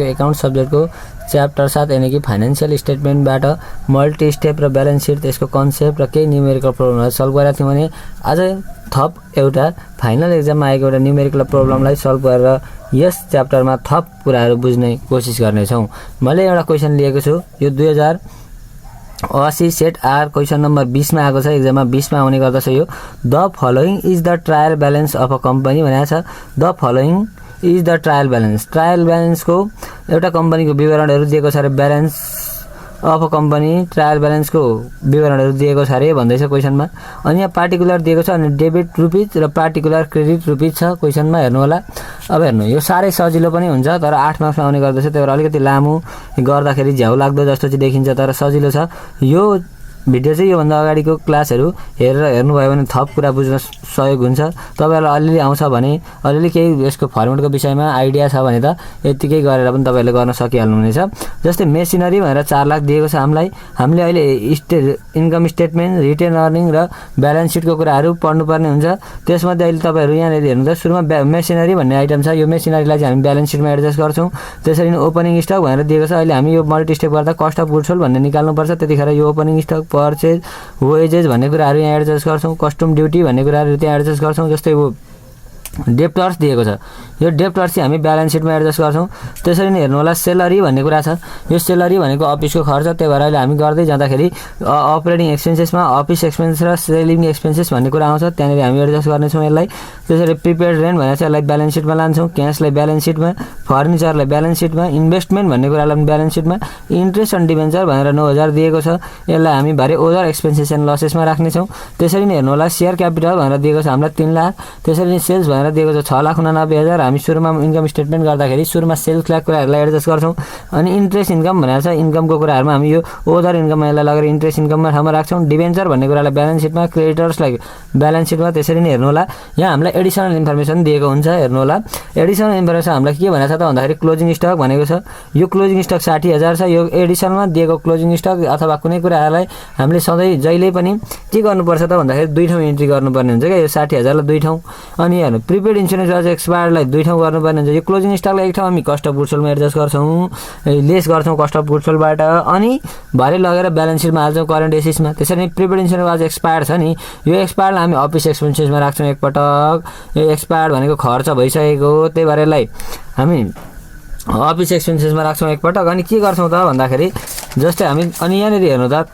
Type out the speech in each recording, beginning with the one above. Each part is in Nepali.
एकाउन्ट सब्जेक्टको च्याप्टर 7 यानी कि फाइनान्शियल स्टेटमेन्टबाट मल्टी स्टेप र ब्यालेन्स सिट त्यसको कन्सेप्ट र केही न्युमेरिकल प्रब्लमहरू सल्भ गरेका थियौँ भने आज थप एउटा फाइनल एक्जाममा आएको एउटा न्युमेरिकल प्रब्लमलाई सल्भ गरेर यस च्याप्टरमा थप कुराहरू बुझ्ने कोसिस गर्नेछौँ। मैले एउटा क्वेसन लिएको छु, यो 2080 सेट आर क्वेसन नम्बर 20 मा आएको छ, एक्जाममा 20 मा आउने गर्दछ। यो the following is the trial balance of a company भनेको छ। The following is the trial balance, trial ब्यालेन्सको एउटा कम्पनीको विवरणहरू दिएको छ र balance of a company trial ब्यालेन्सको विवरणहरू दिएको छ अरे भन्दैछ क्वेसनमा। अनि यहाँ पार्टिकुलर दिएको छ अनि डेबिट रुपिज र पार्टिकुलर क्रेडिट रुपिज छ क्वेसनमा, हेर्नु होला। अब हेर्नु, यो साह्रै सजिलो पनि हुन्छ तर 8 मार्क्समा आउने गर्दछ, त्यही भएर अलिकति लामो गर्दाखेरि झ्याउ लाग्दो जस्तो चाहिँ देखिन्छ तर सजिलो छ। यो भिडियो चाहिँ योभन्दा अगाडिको क्लासहरू हेरेर हेर्नुभयो भने थप कुरा बुझ्न सहयोग हुन्छ। तपाईँहरूलाई अलिअलि आउँछ भने, अलिअलि केही यसको फर्मेटको विषयमा आइडिया छ भने त यतिकै गरेर पनि तपाईँहरूले गर्न सकिहाल्नुहुनेछ। जस्तै मेसिनरी भनेर 4 लाख दिएको छ हामीलाई। हामीले अहिले इन्कम स्टेटमेन्ट, रिटेन अर्निङ र ब्यालेन्स सिटको कुराहरू पढ्नुपर्ने हुन्छ। त्यसमध्ये अहिले तपाईँहरू यहाँनिर हेर्नु त, सुरुमा मेसिनरी भन्ने आइटम छ। यो मेसिनरीलाई चाहिँ हामी ब्यालेन्स सिटमा एडजस्ट गर्छौँ। त्यसरी नै ओपनिङ स्टक भनेर दिएको छ। अहिले हामी यो मल्टी स्टेप गर्दा कस्ट अफ गुड्स सोल्ड भन्ने निकाल्नुपर्छ। त्यतिखेर यो ओपनिङ स्टक, पर्चेज, वेजेस भन्ने कुराहरू यहाँ एडजस्ट गर्छौँ। कस्टम ड्युटी भन्ने कुराहरू त्यहाँ एडजस्ट गर्छौँ। जस्तै वो डेप्टर्स दिएको छ, यो डेप्टर्स चाहिँ हामी ब्यालेन्स सिटमा एडजस्ट गर्छौँ। त्यसरी नै हेर्नु होला, सेलरी भन्ने कुरा छ। यो सेलरी भनेको अफिसको खर्च, त्यही भएर अहिले हामी गर्दै जाँदाखेरि अपरेटिङ एक्सपेन्सेसमा अफिस एक्सपेन्स र सेलिङ एक्सपेन्सेस भन्ने कुरा आउँछ, त्यहाँनिर हामी एडजस्ट गर्नेछौँ यसलाई। त्यसरी प्रिपेड रेन्ट भनेर चाहिँ यसलाई ब्यालेन्स सिटमा लान्छौँ। क्यासलाई ब्यालेन्स सिटमा, फर्निचरलाई ब्यालेन्स सिटमा, इन्भेस्टमेन्ट भन्ने कुरालाई पनि ब्यालेन्स सिटमा, इन्ट्रेस्ट अन डिभेन्चर भनेर 9000 दिएको छ, यसलाई हामी भरे ओदर एक्सपेन्सेस एन्ड लसेसमा राख्नेछौँ। त्यसरी नै हेर्नु होला, सेयर क्यापिटल भनेर दिएको छ हामीलाई 3 लाख। त्यसरी नै सेल्स भनेर दिएको छ 6,89,000। हामी सुरुमा इन्कम स्टेटमेन्ट गर्दाखेरि सुरुमा सेल्सका कुराहरूलाई एडजस्ट गर्छौँ। अनि इन्ट्रेस्ट इन्कम भनेर छ, इन्कमको कुराहरूमा हामी यो ओदर इन्कममा यसलाई लगेर इन्ट्रेस्ट इन्कममा ठाउँमा राख्छौँ। डिभेन्चर भन्ने कुरालाई ब्यालेन्स सिटमा, क्रेडिटर्सलाई ब्यालेन्स सिटमा। त्यसरी नै हेर्नु होला, यहाँ हामीलाई एडिसनल इन्फर्मेसन दिएको हुन्छ। हेर्नु होला, एडिसनल इन्फर्मेसन हामीलाई के भनेको छ त भन्दाखेरि क्लोजिङ स्टक भनेको छ। यो क्लोजिङ स्टक 60,000 छ। यो एडिसनमा दिएको क्लोजिङ स्टक अथवा कुनै कुराहरूलाई हामीले सधैँ जहिले पनि के गर्नुपर्छ त भन्दाखेरि 2 ठाउँ इन्ट्री गर्नुपर्ने हुन्छ क्या। यो 60,000 लाई 2 ठाउँ, अनि हेर्नु प्रिपेड इन्सुरेन्स वाज एक्सपायर्डलाई 2 ठाउँ गर्नुपर्ने हुन्छ। यो क्लोजिङ स्टकलाई 1 ठाउँ हामी कस्ट अफ गुड्स सोल्डमा एडजस्ट गर्छौँ, लेस गर्छौँ कस्ट अफ गुड्स सोल्डबाट, अनि भरे लगेर ब्यालेन्स सिटमा हाल्छौँ करेन्ट एसेसमा। त्यसरी नै प्रिपेड इन्सुरेन्स वाज एक्सपायर्ड छ नि, यो एक्सपायर्डलाई हामी अफिस एक्सपेन्सेसमा राख्छौँ एकपटक। यो एक्सपायर्ड भनेको खर्च भइसकेको, त्यही भएर यसलाई हामी अफिस एक्सपेन्सेसमा राख्छौँ एकपटक। अनि के गर्छौँ त भन्दाखेरि जस्तै हामी, अनि यहाँनिर हेर्नु त,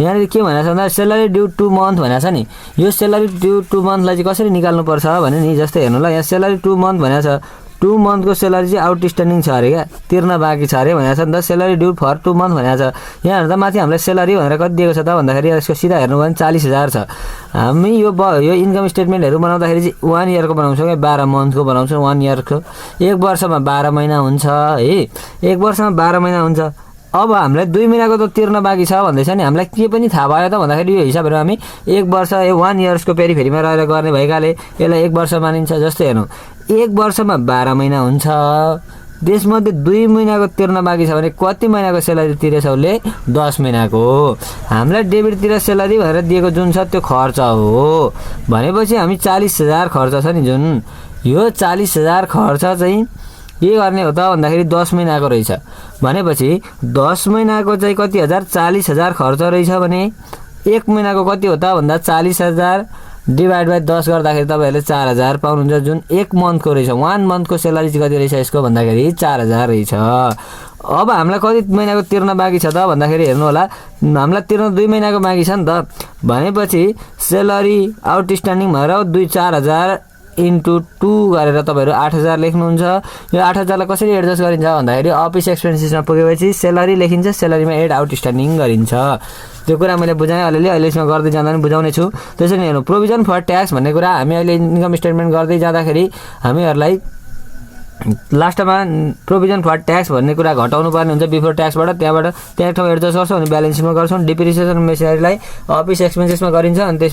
यहाँनिर के भनेको छ भन्दा सेलरी ड्यू 2 मन्थ भनेको छ नि। यो सेलरी ड्यू 2 मन्थलाई चाहिँ कसरी निकाल्नुपर्छ भने नि, जस्तै हेर्नु ल, यहाँ सेलरी 2 मन्थ भनेको छ। 2 मन्थको सेलरी चाहिँ आउटस्ट्यान्डिङ छ अरे क्या, तिर्न बाँकी छ अरे भनेको छ नि त। सेलरी ड्यू फर 2 मन्थ भनेको छ। यहाँ हेर्दा माथि हामीलाई सेलरी भनेर कति दिएको छ त भन्दाखेरि यसको सिधा हेर्नु भयो भने 40,000 छ। हामी यो इन्कम स्टेटमेन्टहरू बनाउँदाखेरि चाहिँ 1 इयरको बनाउँछौँ क्या, 12 मन्थको बनाउँछौँ। 1 इयरको, 1 वर्षमा 12 महिना हुन्छ है, 1 वर्षमा 12 महिना हुन्छ। अब हामीलाई 2 महिनाको त तिर्न बाँकी छ भन्दैछ नि। हामीलाई के पनि थाहा भयो त भन्दाखेरि यो हिसाबहरू हामी 1 वर्ष 1 इयर्सको पेरिफेरीमा रहेर गर्ने भएकाले यसलाई 1 वर्ष मानिन्छ। जस्तै हेर्नु, 1 वर्षमा 12 महिना हुन्छ, त्यसमध्ये 2 महिनाको तिर्न बाँकी छ भने कति महिनाको सेलरी तिरेछ उसले? 10 महिनाको। हामीलाई डेबिटतिर सेलरी भनेर दिएको जुन छ त्यो खर्च हो भनेपछि हामी 40,000 खर्च छ नि जुन, यो 40,000 खर्च चाहिँ के गर्ने हो त भन्दाखेरि 10 महिनाको रहेछ भनेपछि 10 महिनाको चाहिँ कति हजार? 40,000 खर्च रहेछ भने 1 महिनाको कति हो त भन्दा 40,000 डिभाइड बाई 10 गर्दाखेरि तपाईँहरूले 4,000 पाउनुहुन्छ, जुन 1 मन्थको रहेछ। 1 मन्थको सेलरी चाहिँ कति रहेछ यसको भन्दाखेरि 4,000 रहेछ। अब हामीलाई कति महिनाको तिर्न बाँकी छ त भन्दाखेरि हेर्नु होला, हामीलाई तिर्न 2 महिनाको बाँकी छ नि त भनेपछि सेलरी आउटस्ट्यान्डिङ भएर 4,000 इन्टु 2 गरेर तपाईँहरू 8,000 लेख्नुहुन्छ। यो 8,000 लाई कसरी एडजस्ट गरिन्छ भन्दाखेरि अफिस एक्सपेन्सेसमा पुगेपछि सेलरी लेखिन्छ, सेलरीमा एड आउटस्ट्यान्डिङ गरिन्छ। त्यो कुरा मैले बुझाएँ अलिअलि, अहिले यसमा गर्दै जाँदा पनि बुझाउने छु। त्यसरी नै हेर्नु, प्रोभिजन फर ट्याक्स भन्ने कुरा हामी अहिले इन्कम स्टेटमेन्ट गर्दै जाँदाखेरि हामीहरूलाई लास्टमा प्रोभिजन फर ट्याक्स भन्ने कुरा घटाउनु पर्ने हुन्छ बिफोर ट्याक्सबाट, त्यहाँबाट त्यहाँ ठाउँ एडजस्ट गर्छौँ अनि ब्यालेन्स सिटमा गर्छौँ। डिप्रिसिएसन मेसिनरीलाई अफिस एक्सपेन्सेसमा गरिन्छ अनि त्यस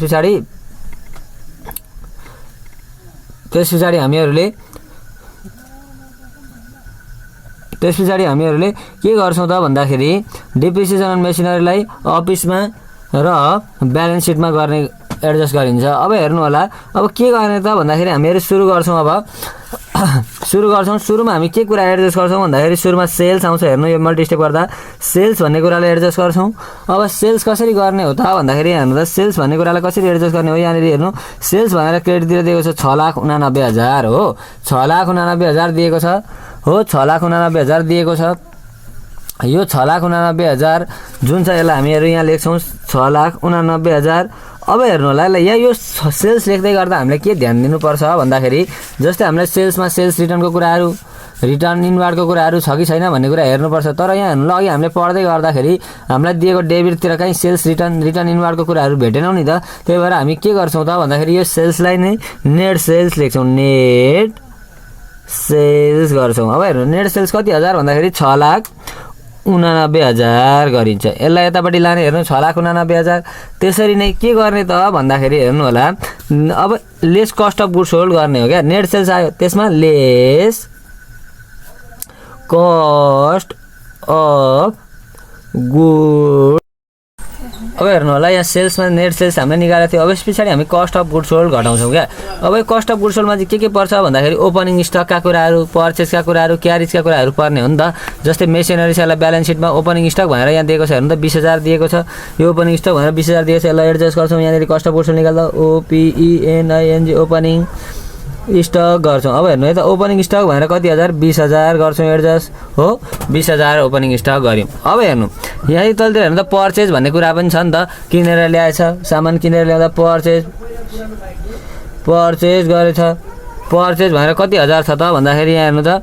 पछाडि हामीहरूले के गर्छौँ त भन्दाखेरि डिप्रिसिएसन अन मेसिनरीलाई अफिसमा र ब्यालेन्स सिटमा गर्ने एडजस्ट गरिन्छ। अब हेर्नु होला, अब के गर्ने त भन्दाखेरि हामीहरू सुरु गर्छौँ। अब सुरु गर्छौँ। सुरुमा हामी के कुरा एडजस्ट गर्छौँ भन्दाखेरि सुरुमा सेल्स आउँछ। हेर्नु यो मल्टिस्टेप गर्दा सेल्स भन्ने कुरालाई एडजस्ट गर्छौँ। अब सेल्स कसरी गर्ने हो त भन्दाखेरि हेर्नु त सेल्स भन्ने कुरालाई कसरी एडजस्ट गर्ने हो। यहाँनिर हेर्नु सेल्स भनेर क्रेडिटतिर दिएको छ 6,89,000 हो। 6,89,000 दिएको छ हो। 6,89,000 दिएको छ। यो 6,89,000 जुन छ यसलाई हामीहरू यहाँ लेख्छौँ 6,89,000। अब हेर्नु होला यहाँ यो सेल्स लेख्दै गर्दा हामीले के ध्यान दिनुपर्छ भन्दाखेरि जस्तै हामीलाई सेल्समा सेल्स रिटर्नको कुराहरू रिटर्न इनवार्डको कुराहरू छ कि छैन भन्ने कुरा हेर्नुपर्छ। तर यहाँ हेर्नु अघि हामीले पढ्दै गर्दाखेरि हामीलाई दिएको डेबिटतिर कहीँ सेल्स रिटर्न इनवार्डको कुराहरू भेटेनौँ नि त। त्यही भएर हामी के गर्छौँ त भन्दाखेरि यो सेल्सलाई नै नेट सेल्स लेख्छौँ। नेट सेल्स गर्छौँ। अब हेर्नु नेट सेल्स कति हजार भन्दाखेरि 6,89,000 गरिन्छ। यसलाई यतापट्टि लाने हेर्नु 6,89,000। त्यसरी नै के गर्ने त भन्दाखेरि हेर्नु होला अब lace cost of goods sold गर्ने हो क्या। नेट सेल्स आयो त्यसमा लेस कस्ट अफ गुड। अब हेर्नु होला यहाँ सेल्समा नेट सेल्स हामीले निकालेको थियो। अब यस पछाडि हामी कस्ट अफ गुड्स सोल्ड घटाउँछौँ क्या। अब यो कस्ट अफ गुड्स सोल्डमा चाहिँ के पर्छ भन्दाखेरि ओपनिङ स्टकका कुराहरू पर्चेसका कुराहरू क्यारेजका कुराहरू पर्ने हो नि त। जस्तै मेसिनरिजलाई ब्यालेन्स सिटमा ओपनिङ स्टक भनेर यहाँ दिएको छ। हेर्नु त 20,000 दिएको छ। यो ओपनिङ स्टक भनेर 20,000 दिएको छ। यसलाई एडजस्ट गर्छौँ। यहाँनिर कस्ट अफ गुड्स सोल्ड निकाल्दा OPENING ओपनिङ स्टक गर्छौँ। अब हेर्नु है त ओपनिङ स्टक भनेर कति हजार 20,000 गर्छौँ एडजस्ट हो। 20,000 ओपनिङ स्टक गऱ्यौँ। अब हेर्नु यहीँ तलतिर हेर्नु त पर्चेज भन्ने कुरा पनि छ नि त। किनेर ल्याएछ सामान किनेर ल्याउँदा पर्चेज गरेछ। पर्चेज भनेर कति हजार छ त भन्दाखेरि यहाँ हेर्नु त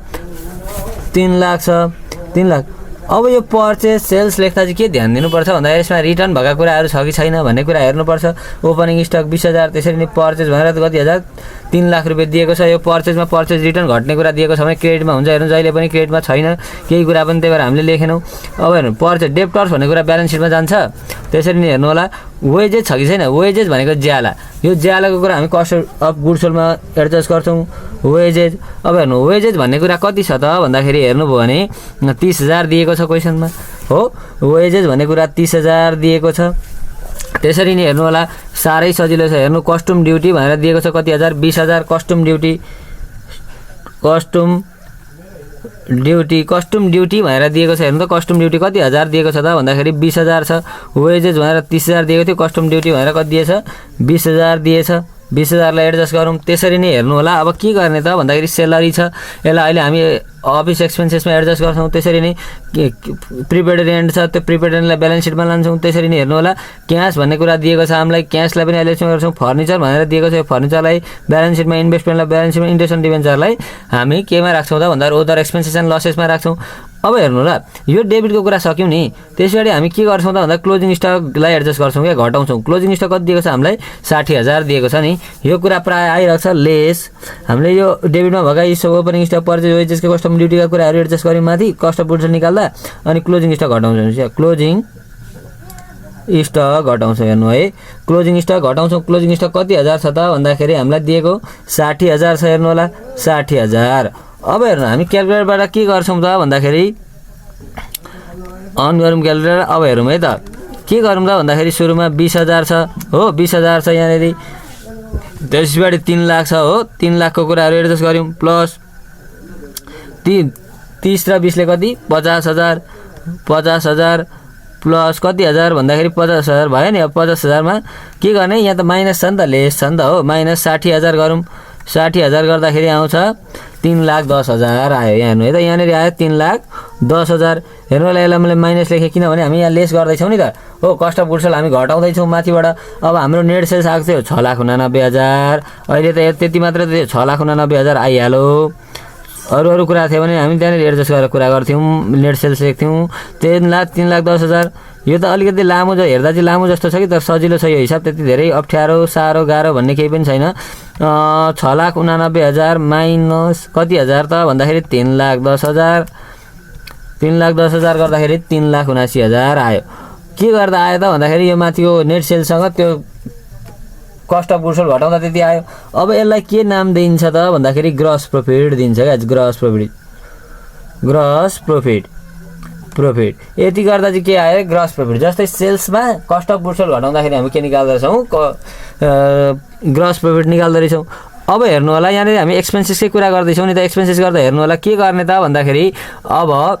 3 लाख छ। 3 लाख। अब यो पर्चेज सेल्स लेख्दा चाहिँ के ध्यान दिनुपर्छ भन्दाखेरि यसमा रिटर्न भएका कुराहरू छ कि छैन भन्ने कुरा हेर्नुपर्छ। ओपनिङ स्टक 20,000 त्यसरी नै पर्चेज भनेर कति हजार 3 लाख रुपियाँ दिएको छ। यो पर्चेजमा पर्चेज रिटर्न घट्ने कुरा दिएको छ भने क्रेडिटमा हुन्छ। हेर्नु जहिले पनि क्रेडिटमा छैन केही कुरा पनि, त्यही भएर हामीले लेखेनौँ। अब हेर्नु पर्चेज डेप्टर्स भन्ने कुरा ब्यालेन्स सिटमा जान्छ। त्यसरी नै हेर्नु होला वेजेज छ कि छैन। वेजेज भनेको ज्याला। यो ज्यालाको कुरा हामी कस्ट अफ गुड्स सोल्डमा एडजस्ट गर्छौँ वेजेज। अब हेर्नु वेजेज भन्ने कुरा कति छ त भन्दाखेरि हेर्नुभयो भने 30,000 दिएको छ क्वेसनमा हो। वेजेज भन्ने कुरा 30,000 दिएको छ। त्यसरी नै हेर्नु होला साह्रै सजिलो छ। हेर्नु कस्टम ड्युटी भनेर दिएको छ कति हजार 20,000 कस्टम ड्युटी भनेर दिएको छ। हेर्नु त कस्टम ड्युटी कति हजार दिएको छ त भन्दाखेरि 20,000 छ। वेजेज भनेर 30,000 दिएको थियो। कस्टम ड्युटी भनेर कति दिएछ 20,000 दिएछ। 20,000लाई एडजस्ट गरौँ। त्यसरी नै हेर्नु होला अब के गर्ने त भन्दाखेरि सेलरी छ। यसलाई अहिले हामी अफिस एक्सपेन्सेसमा एडजस्ट गर्छौँ। त्यसरी नै प्रिपेड रेन्ट छ त्यो प्रिपेड रेन्टलाई ब्यालेन्स सिटमा लान्छौँ। त्यसरी नै हेर्नु होला क्यास भन्ने कुरा दिएको छ हामीलाई। क्यासलाई पनि एडजस्ट गर्छौँ। फर्निचर भनेर दिएको छ। यो फर्निचरलाई ब्यालेन्स सिटमा इन्भेस्टमेन्टलाई ब्यालेन्स सिटमा इन्ट्रेस्ट एन्ड डिभेन्चरलाई हामी केमा राख्छौँ त भन्दाखेरि अदर एक्सपेन्सेस एन्ड लसेसमा राख्छौँ। अब हेर्नु होला यो डेबिटको कुरा सक्यौँ नि। त्यसपछि हामी के गर्छौँ त भन्दा क्लोजिङ स्टकलाई एडजस्ट गर्छौँ क्या घटाउँछौँ। क्लोजिङ स्टक कति दिएको छ हामीलाई 60,000 दिएको छ नि। यो कुरा प्रायः आइरहेको छ लेस। हामीले यो डेबिटमा भएका यी सब ओपनिङ स्टक पर्चेज वेजेसको कस्टम ड्युटीका कुराहरू एडजस्ट गऱ्यौँ माथि कस्ट अफ गुड्स निकाल्दा। अनि क्लोजिङ स्टक घटाउँछौँ। क्लोजिङ स्टक घटाउँछौँ। हेर्नु है क्लोजिङ स्टक घटाउँछौँ। क्लोजिङ स्टक कति हजार छ त भन्दाखेरि हामीलाई दिएको 60,000 छ। हेर्नु होला 60,000। अब हेर्नु हामी क्यालकुलेटरबाट के गर्छौँ त भन्दाखेरि अन गरौँ क्यालकुलेटर। अब हेरौँ है त के गरौँ त भन्दाखेरि सुरुमा 20,000 छ हो। 20,000 छ यहाँनिर। त्यसपछि 3 लाख छ हो। 3 लाखको कुराहरू एडजस्ट गऱ्यौँ प्लस 30 र 20ले कति 50,000। 50,000 प्लस कति हजार भन्दाखेरि 50,000 भयो नि। अब 50,000मा के गर्ने यहाँ त माइनस छ नि त लेस छ नि त हो। माइनस 60,000 गरौँ। 60,000 गर्दाखेरि आउँछ 3,10,000 आयो। यहाँ हेर्नु है त यहाँनिर आयो 3,10,000। हेर्नु होला यसलाई मैले माइनस लेखेँ किनभने हामी यहाँ लेस गर्दैछौँ नि त हो। कस्ट अफ गुड्स सोल्ड हामी घटाउँदैछौँ माथिबाट। अब हाम्रो नेट सेल्स आएको थियो 6,89,000। अहिले त त्यति मात्र थियो 6,89,000 आइहाल्यो। अरू कुरा थियो भने हामी त्यहाँनिर एडजस्ट गरेर कुरा गर्थ्यौँ। नेट सेल्स लेख्थ्यौँ 3,10,000। यो त अलिकति लामो हेर्दा चाहिँ लामो जस्तो छ कि तर सजिलो छ यो हिसाब। त्यति धेरै अप्ठ्यारो साह्रो गाह्रो भन्ने केही पनि छैन। 6,89,000 माइनस कति हजार त भन्दाखेरि 3,10,000। 3,10,000 गर्दाखेरि 3,79,000 आयो। के गर्दा आयो त भन्दाखेरि यो माथिको नेट सेल्ससँग त्यो कस्ट अफ गुड्स सोल्ड घटाउँदा त्यति आयो। अब यसलाई के नाम दिन्छ त भन्दाखेरि ग्रस प्रफिट दिन्छ क्या। ग्रस प्रफिट यति गर्दा चाहिँ के आयो ग्रस प्रफिट। जस्तै सेल्समा कस्ट अफ गुड्स सोल्ड घटाउँदाखेरि हामी के निकाल्दछौँ ग्रस प्रफिट निकाल्दो रहेछौँ। अब हेर्नु होला यहाँनिर हामी एक्सपेन्सेसकै कुरा गर्दैछौँ नि त। एक्सपेन्सेस गर्दा हेर्नु होला के गर्ने त भन्दाखेरि अब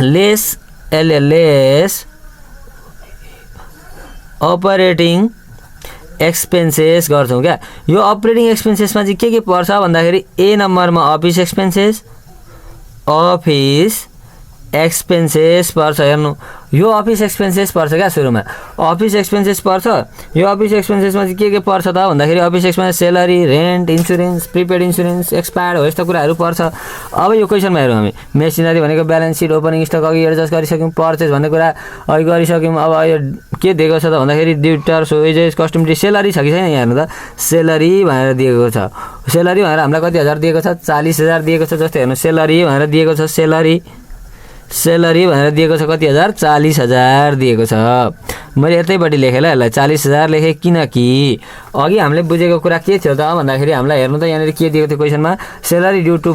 लेस अपरेटिङ एक्सपेन्सेस गर्छौँ क्या। यो अपरेटिङ एक्सपेन्सेसमा चाहिँ के पर्छ भन्दाखेरि ए नम्बरमा अफिस एक्सपेन्सेस पर्छ। हेर्नु यो अफिस एक्सपेन्सेस पर्छ क्या सुरुमा अफिस एक्सपेन्सेस पर्छ। यो अफिस एक्सपेन्सेसमा चाहिँ के पर्छ त भन्दाखेरि office expenses salary, rent, insurance, prepaid insurance, expired हो यस्तो कुराहरू पर्छ। अब यो क्वेसनमा हेरौँ हामी मेसिनरी भनेको ब्यालेन्स सिट, ओपनिङ स्टक अघि एडजस्ट गरिसक्यौँ, पर्चेस भन्ने कुरा अघि गरिसक्यौँ। अब यो के दिएको छ त भन्दाखेरि डेबिटर्स, वेजेस, कस्टमरी, सेलरी छ कि छैन यहाँ हेर्नु त। सेलरी भनेर दिएको छ। सेलरी भनेर हामीलाई कति हजार दिएको छ 40,000 दिएको छ। जस्तै हेर्नु सेलरी भनेर दिएको छ, सेलरी भनेर दिएको छ कति हजार 40,000 दिएको छ। मैले यतैपट्टि लेखेँ ल यसलाई 40,000 लेखेँ किनकि अघि हामीले बुझेको कुरा के थियो त भन्दाखेरि हामीलाई हेर्नु त यहाँनिर के दिएको थियो क्वेसनमा सेलरी ड्यू टु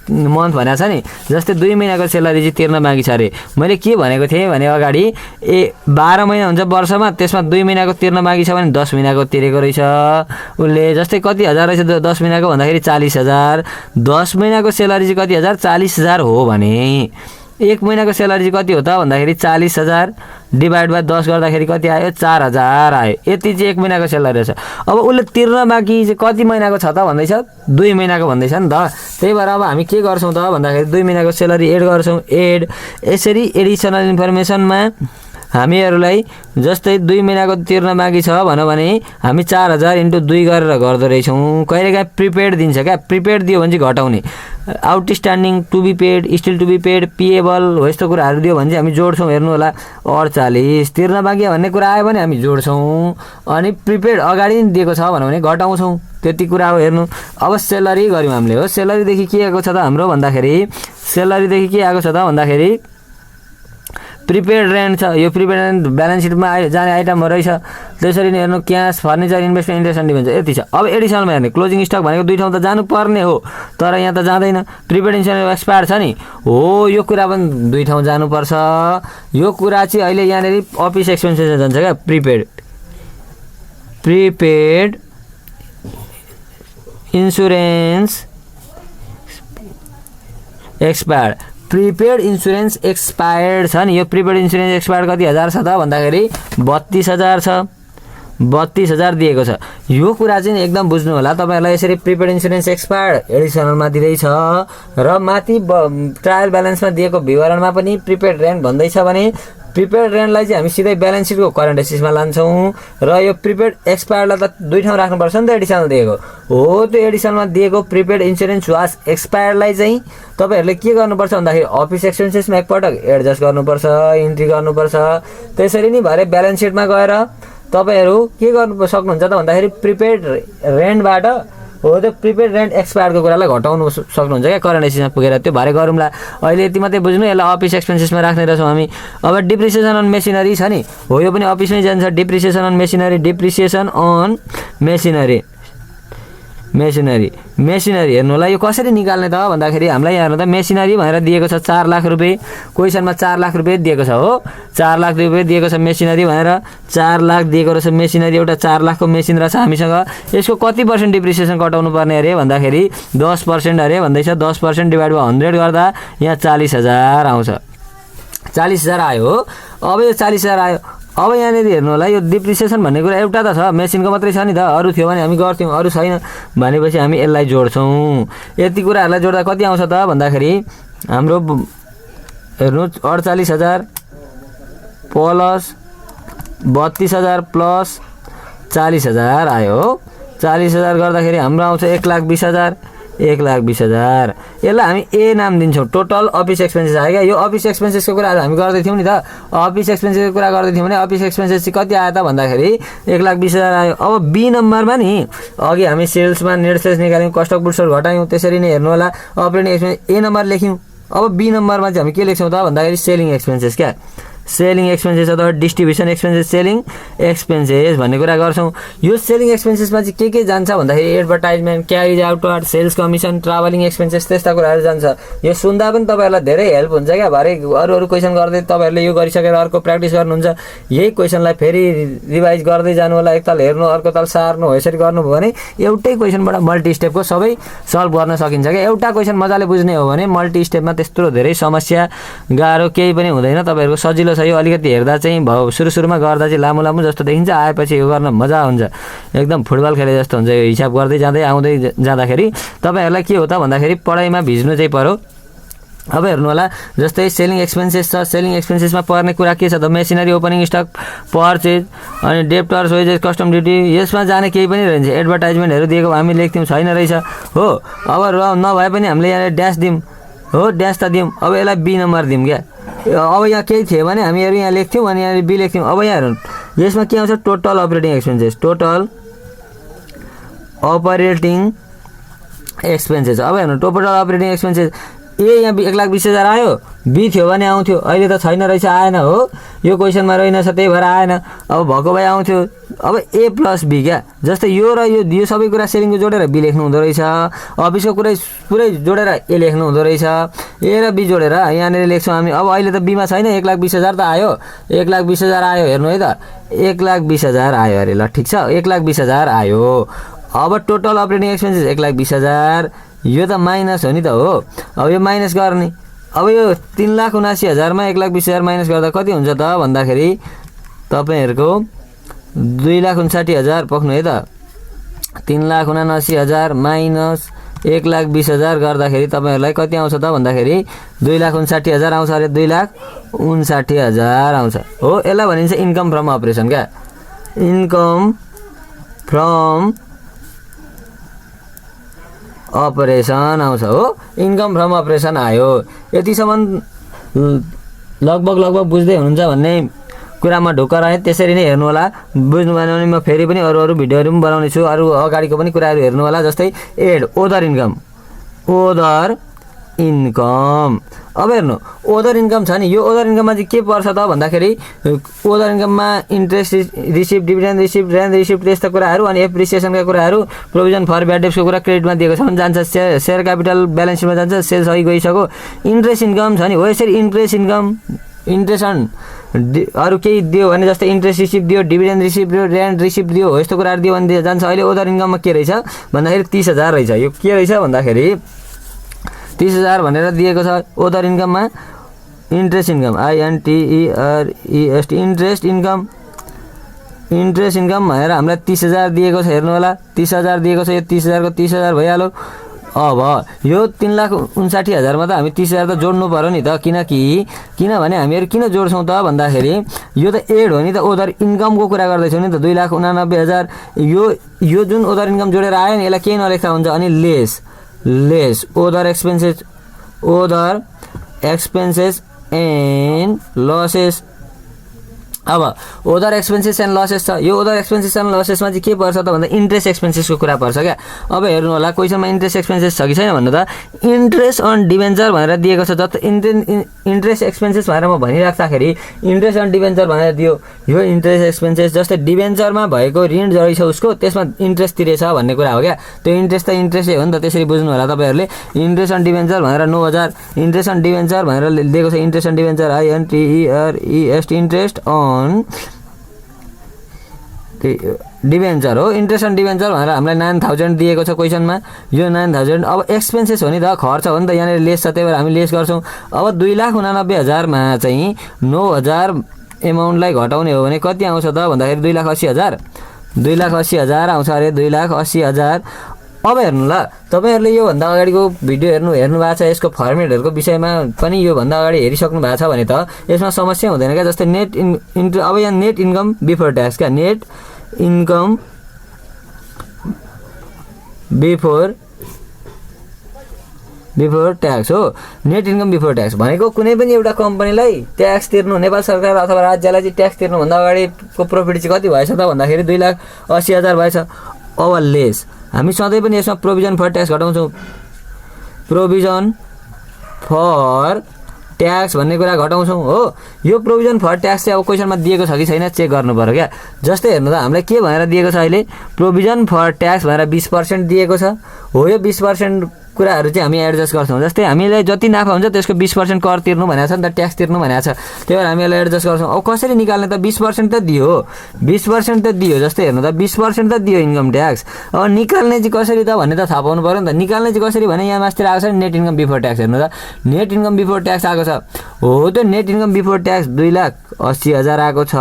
मन्थ भनेको छ नि। जस्तै 2 महिनाको सेलरी चाहिँ तिर्न बाँकी छ अरे। मैले के भनेको थिएँ भने अगाडि 12 महिना हुन्छ वर्षमा, त्यसमा 2 महिनाको तिर्न बाँकी छ भने 10 महिनाको तिरेको रहेछ उसले। जस्तै कति हजार रहेछ 10 महिनाको भन्दाखेरि 40,000। 10 महिनाको सेलरी चाहिँ कति हजार 40,000 हो भने 1 महिनाको सेलरी चाहिँ कति हो त भन्दाखेरि 40,000 डिभाइड बाई 10 गर्दाखेरि कति आयो 4,000 आयो। यति चाहिँ 1 महिनाको सेलरी रहेछ। अब उसले तिर्न बाँकी चाहिँ कति महिनाको छ त भन्दैछ 2 महिनाको भन्दैछ नि त। त्यही भएर अब हामी के गर्छौँ त भन्दाखेरि 2 महिनाको सेलरी एड गर्छौँ। यसरी एडिसनल इन्फर्मेसनमा हामीहरूलाई जस्तै 2 महिनाको तिर्न बाँकी छ भनौँ भने हामी 4,000 × 2 गरेर गर्दो रहेछौँ। कहिलेकाहीँ प्रिपेड दिन्छ क्या। प्रिपेड दियो भने चाहिँ घटाउने, outstanding, to be paid, still to be paid, payable हो यस्तो कुराहरू दियो भने चाहिँ हामी जोड्छौँ। हेर्नु होला 48 तिर्न बाँकी भन्ने कुरा आयो भने हामी जोड्छौँ। अनि प्रिपेड अगाडि नै दिएको छ भनौँ भने घटाउँछौँ। त्यति कुरा हो। हेर्नु अब सेलरी गऱ्यौँ हामीले हो। सेलरीदेखि के आएको छ त हाम्रो भन्दाखेरि सेलरीदेखि के आएको छ त भन्दाखेरि प्रिपेड रेन्ट छ। यो प्रिपेड रेन्ट ब्यालेन्स सिटमा जाने आइटमहरू रहेछ। त्यसरी नै हेर्नु cash, furniture, investment, interest and dividend यति छ। अब एडिसनलमा हेर्ने क्लोजिङ स्टक भनेको 2 ठाउँ त जानुपर्ने हो तर यहाँ त जाँदैन। प्रिपेड इन्सुरेन्स एक्सपायर छ नि हो, यो कुरा पनि 2 ठाउँ जानुपर्छ। यो कुरा चाहिँ अहिले यहाँनिर अफिस एक्सपेन्सेस जान्छ क्या। Prepaid insurance expire, prepaid insurance expired छ नि। यो प्रिपेड इन्सुरेन्स एक्सपायर्ड कति हजार छ त भन्दाखेरि 32,000 छ। 32,000 दिएको छ। यो कुरा चाहिँ एकदम बुझ्नु होला तपाईँहरूलाई। यसरी प्रिपेड इन्सुरेन्स एक्सपायर्ड एडिसनलमा दिँदैछ र माथि ट्रायल ब्यालेन्समा दिएको विवरणमा पनि प्रिपेड रेन्ट भन्दैछ भने प्रिपेड रेन्टलाई चाहिँ हामी सिधै ब्यालेन्स सिटको करेन्ट एसेसमा लान्छौँ। र यो प्रिपेड एक्सपायर्डलाई त 2 ठाउँ राख्नुपर्छ नि त एडिसनल दिएको हो। त्यो एडिसनलमा दिएको प्रिपेड इन्सुरेन्स वास एक्सपायर्डलाई चाहिँ तपाईँहरूले के गर्नुपर्छ भन्दाखेरि अफिस एक्सपेन्सेसमा एकपटक एडजस्ट गर्नुपर्छ, इन्ट्री गर्नुपर्छ। त्यसरी नै भरे ब्यालेन्स सिटमा गएर तपाईँहरू के गर्नु सक्नुहुन्छ त भन्दाखेरि प्रिपेड रेन्टबाट हो त्यो प्रिपेड रेन्ट एक्सपायर्डको कुरालाई घटाउनु सक्नुहुन्छ क्या करेन्ट एसेसमा पुगेर। त्यो भरे गरौँला। अहिले यति मात्रै बुझ्नु। यसलाई अफिस एक्सपेन्सेसमा राख्ने रहेछौँ हामी। अब डिप्रिसिएसन अन मेसिनरी छ नि हो, यो पनि अफिसमै जान्छ। Depreciation on machinery, depreciation on machinery हेर्नु होला यो कसरी निकाल्ने त भन्दाखेरि हामीलाई यहाँ हेर्नु त मेसिनरी भनेर दिएको छ 4 लाख रुपियाँ। क्वेसनमा 4 लाख रुपियाँ दिएको छ हो। 4 लाख रुपियाँ दिएको छ मेसिनरी भनेर 4 लाख दिएको रहेछ मेसिनरी। एउटा 4 लाखको मेसिन रहेछ हामीसँग। यसको कति % डिप्रिसिएसन कटाउनु पर्ने अरे भन्दाखेरि 10% अरे भन्दैछ। 10% डिभाइड बाई 100 गर्दा यहाँ 40,000 आउँछ। 40,000 आयो हो। अब यो 40,000 आयो। अब यहाँनिर हेर्नु होला यो डिप्रिसिएसन भन्ने कुरा एउटा त छ, मेसिनको मात्रै छ नि त। अरू थियो भने हामी गर्थ्यौँ, अरू छैन भनेपछि हामी यसलाई जोड्छौँ। यति कुराहरूलाई जोड्दा कति आउँछ त भन्दाखेरि हाम्रो हेर्नु 48,000 प्लस 32,000 प्लस 40,000 आयो हो। 40,000 गर्दाखेरि हाम्रो आउँछ 1,20,000। 1,20,000 यसलाई हामी ए नाम दिन्छौँ। टोटल अफिस एक्सपेन्सेस आयो क्या। यो अफिस एक्सपेन्सेसको कुरा हामी गर्दै थियौँ नि त। अफिस एक्सपेन्सेसको कुरा गर्दै थियौँ भने अफिस एक्सपेन्सेस चाहिँ कति आयो त भन्दाखेरि 1,20,000 आयो। अब बी नम्बरमा नि अघि हामी सेल्समा नेट सेल्स निकाल्यौँ, कस्ट अफ गुड्सहरू घटायौँ। त्यसरी नै हेर्नु होला अपरेटिङ एक्सपेन्स ए नम्बर लेख्यौँ। अब बी नम्बरमा चाहिँ हामी के लेख्छौँ त भन्दाखेरि सेलिङ एक्सपेन्सेस क्या। सेलिङ एक्सपेन्सेस अथवा डिस्ट्रिब्युसन एक्सपेन्सेस, सेलिङ एक्सपेन्सेस भन्ने कुरा गर्छौँ। यो सेलिङ एक्सपेन्सेसमा चाहिँ के जान्छ भन्दाखेरि advertisement, carriage outward, sales commission, travelling expenses त्यस्ता कुराहरू जान्छ। यो सुन्दा पनि तपाईँहरूलाई धेरै हेल्प हुन्छ क्या। भरे अरू क्वेसन गर्दै तपाईँहरूले यो गरिसकेर अर्को प्र्याक्टिस गर्नुहुन्छ, यही क्वेसनलाई फेरि रिभाइज गर्दै जानु होला, एकताल हेर्नु अर्को ताल सार्नु हो, यसरी गर्नुभयो भने एउटै क्वेसनबाट मल्टी स्टेपको सबै सल्भ गर्न सकिन्छ क्या। एउटा क्वेसन मजाले बुझ्ने हो भने मल्टी स्टेपमा त्यस्तो धेरै समस्या गाह्रो केही पनि हुँदैन, तपाईँहरूको सजिलो छ। यो अलिकति हेर्दा चाहिँ सुरुमा गर्दा चाहिँ लामो लामो जस्तो देखिन्छ, आएपछि यो गर्न मजा हुन्छ, एकदम फुटबल खेले जस्तो हुन्छ। यो हिसाब गर्दै जाँदै आउँदै जाँदाखेरि तपाईँहरूलाई के हो त भन्दाखेरि पढाइमा भिज्नु चाहिँ पर्यो। अब हेर्नु होला, जस्तै सेलिङ एक्सपेन्सेस छ, सेलिङ एक्सपेन्सेसमा पर्ने कुरा के छ त मेसिनरी, ओपनिङ स्टक, पर्चेज, अनि डेप्टर्स, वेजेस, कस्टम ड्युटी, यसमा जाने केही पनि रहन्छ। एडभर्टाइजमेन्टहरू दिएको हामी लेख्थ्यौँ, छैन रहेछ हो। अब नभए पनि हामीले यहाँ ड्यास दिउँ हो, ड्यास त दिउँ, अब यसलाई बी नम्बर दिउँ क्या। अब यहाँ केही थियो भने हामीहरू यहाँ लेख्थ्यौँ अनि यहाँ बी लेख्थ्यौँ। अब यहाँ हेर्नु, यसमा के आउँछ total operating expenses, total operating expenses. अब हेर्नु टोटल अपरेटिङ एक्सपेन्सेस यहाँ 1,20,000 आयो, बी थियो भने आउँथ्यो, अहिले त छैन रहेछ, आएन हो, यो क्वेसनमा रहेनछ त्यही भएर आएन। अब भएको भए आउँथ्यो। अब ए प्लस बी क्या, जस्तै यो र यो सबै कुरा सेलिङको जोडेर बी लेख्नु हुँदो रहेछ, अफिसको कुरा पुरै जोडेर ए लेख्नु हुँदो रहेछ, ए र बी जोडेर यहाँनिर लेख्छौँ हामी। अब अहिले त बीमा छैन, 1,20,000 त आयो, 1,20,000 आयो, हेर्नु है त 1,20,000 आयो अरे, ल ठिक छ 1,20,000 आयो। अब टोटल अपरेटिङ एक्सपेन्सेस 1,20,000, यो त माइनस हो नि त हो। अब यो माइनस गर्ने, अब यो 3,79,000मा 1,20,000 माइनस गर्दा कति हुन्छ त भन्दाखेरि तपाईँहरूको 2,59,000 पक्नु है त। 3,79,000 माइनस 1,20,000 गर्दाखेरि तपाईँहरूलाई कति आउँछ त भन्दाखेरि 2,59,000 आउँछ अरे, 2,59,000 आउँछ हो। यसलाई भनिन्छ इन्कम फ्रम अपरेसन क्या, इन्कम फ्रम अपरेसन आउँछ हो, इन्कम फ्रम अपरेसन आयो। यतिसम्म लगभग बुझ्दै हुनुहुन्छ भन्ने कुरामा ढुक्क रहे। त्यसरी नै हेर्नु होला, बुझ्नु भएन भने म फेरि पनि अरू भिडियोहरू पनि बनाउने छु, अरू अगाडिको पनि कुराहरू हेर्नु होला। जस्तै add other income, other income. अब हेर्नु ओदर इन्कम छ नि, यो ओदर इन्कममा चाहिँ के पर्छ त भन्दाखेरि ओदर इन्कममा interest receive, dividend receive, rent receive त्यस्ता कुराहरू, अनि एप्रिसिएसनका कुराहरू, प्रोभिजन फर ब्याड डेब्सको कुरा क्रेडिटमा दिएको छ भने जान्छ, सेयर क्यापिटल ब्यालेन्स सिटमा जान्छ, सेल्स अघि गइसक्यो। इन्ट्रेस्ट इन्कम छ नि हो, यसरी इन्ट्रेस्ट इन्कम, इन्ट्रेस्ट अन अरू केही दियो भने जस्तै इन्ट्रेस्ट रिसिभ दियो, डिभिडेन्ड रिसिभ दियो, रेन्ट रिसिभ दियो, हो यस्तो कुराहरू दियो भने जान्छ। अहिले ओदर इन्कममा के रहेछ भन्दाखेरि 30,000 रहेछ। यो के रहेछ भन्दाखेरि 30,000 भनेर दिएको छ ओदर इन्कममा। Interest income, INTEREST, interest income, interest income भनेर हामीलाई 30,000 दिएको छ। हेर्नु होला 30,000 दिएको छ, यो 30,000 को 30,000 भइहाल्यो। अब यो 3,59,000मा त हामी 30,000 त जोड्नु पर्यो नि त, किनभने हामीहरू किन जोड्छौँ त भन्दाखेरि यो त एड हो नि त, ओदर इन्कमको कुरा गर्दैछौँ नि त। 2,89,000 यो जुन ओदर इन्कम जोडेर आयो नि, यसलाई केही नलेख्दा हुन्छ। अनि lace other expenses and losses. अब ओदर एक्सपेन्सेस एन्ड लसेस छ, यो ओदर एक्सपेन्सेस एन्ड लसेसमा चाहिँ के पर्छ त भन्दा इन्ट्रेस्ट एक्सपेन्सेसको कुरा पर्छ क्या। अब हेर्नु होला क्वेसनमा इन्ट्रेस्ट एक्सपेन्सेस छ कि छैन भन्नु त, इन्ट्रेस्ट अन डिभेन्चर भनेर दिएको छ। जस्तो इन्ट्रेस्ट एक्सपेन्सेस भनेर म भनिराख्दाखेरि इन्ट्रेस्ट अन डिभेन्चर भनेर दियो, यो इन्ट्रेस्ट एक्सपेन्सेस। जस्तै डिभेन्चरमा भएको ऋण रहेछ उसको, त्यसमा इन्ट्रेस्ट तिरेछ भन्ने कुरा हो क्या। त्यो इन्ट्रेस्ट त इन्ट्रेस्टै हो नि त, त्यसरी बुझ्नु होला तपाईँहरूले। इन्ट्रेस्ट अन डिभेन्चर भनेर 9,000, इन्ट्रेस्ट अन डिभेन्चर भनेर दिएको छ, interest on debenture INTEREST, interest on debenture हो। इन्ट्रेस्ट अन डिभेन्चर भनेर हामीलाई 9,000 दिएको छ क्वेसनमा, यो 9,000। अब एक्सपेन्सेस हो नि त, खर्च हो नि त, यहाँनिर लेस छ, त्यही भएर हामी लेस गर्छौँ। अब 2,89,000मा चाहिँ 9,000 एमाउन्टलाई घटाउने हो भने कति आउँछ त भन्दाखेरि 2,80,000, 2,80,000 आउँछ अरे, 2,80,000। अब हेर्नु ल, तपाईँहरूले योभन्दा अगाडिको भिडियो हेर्नु भएको छ, यसको फर्मेटहरूको विषयमा पनि योभन्दा अगाडि हेरिसक्नु भएको छ भने त यसमा समस्या हुँदैन क्या। जस्तै अब यहाँ नेट इन्कम बिफोर ट्याक्स क्या, नेट इन्कम बिफोर ट्याक्स हो। नेट इन्कम बिफोर ट्याक्स भनेको कुनै पनि एउटा कम्पनीलाई ट्याक्स तिर्नु, नेपाल सरकार अथवा राज्यलाई चाहिँ ट्याक्स तिर्नुभन्दा अगाडिको प्रफिट चाहिँ कति भएछ त भन्दाखेरि 2,80,000 भएछ। अब लेस हामी सधैँ पनि यसमा प्रोभिजन फर ट्याक्स घटाउँछौँ, प्रोभिजन फर ट्याक्स भन्ने कुरा घटाउँछौँ हो। यो प्रोभिजन फर ट्याक्स चाहिँ अब क्वेसनमा दिएको छ कि छैन चेक गर्नु पर्यो क्या। जस्तै हेर्नु त हामीलाई के भनेर दिएको छ अहिले प्रोभिजन फर ट्याक्स भनेर 20% दिएको छ हो। यो 20% कुराहरू चाहिँ हामी एडजस्ट गर्छौँ। जस्तै हामीलाई जति नाफा हुन्छ त्यसको 20% कर तिर्नु भनेको छ नि त, ट्याक्स तिर्नु भनेको छ, त्यही भएर हामी यसलाई एडजस्ट गर्छौँ। अब कसरी निकाल्ने त 20% त दियो, 20% त दियो। जस्तै हेर्नु त 20% त दियो इन्कम ट्याक्स। अब निकाल्ने चाहिँ कसरी त भन्ने त थाहा पाउनु पऱ्यो नि त। निकाल्ने चाहिँ कसरी भने यहाँ मास्तिर आएको छ नेट इन्कम बिफोर ट्याक्स। हेर्नु त नेट इन्कम बिफोर ट्याक्स आएको छ हो। त्यो नेट इन्कम बिफोर ट्याक्स 2,80,000 आएको छ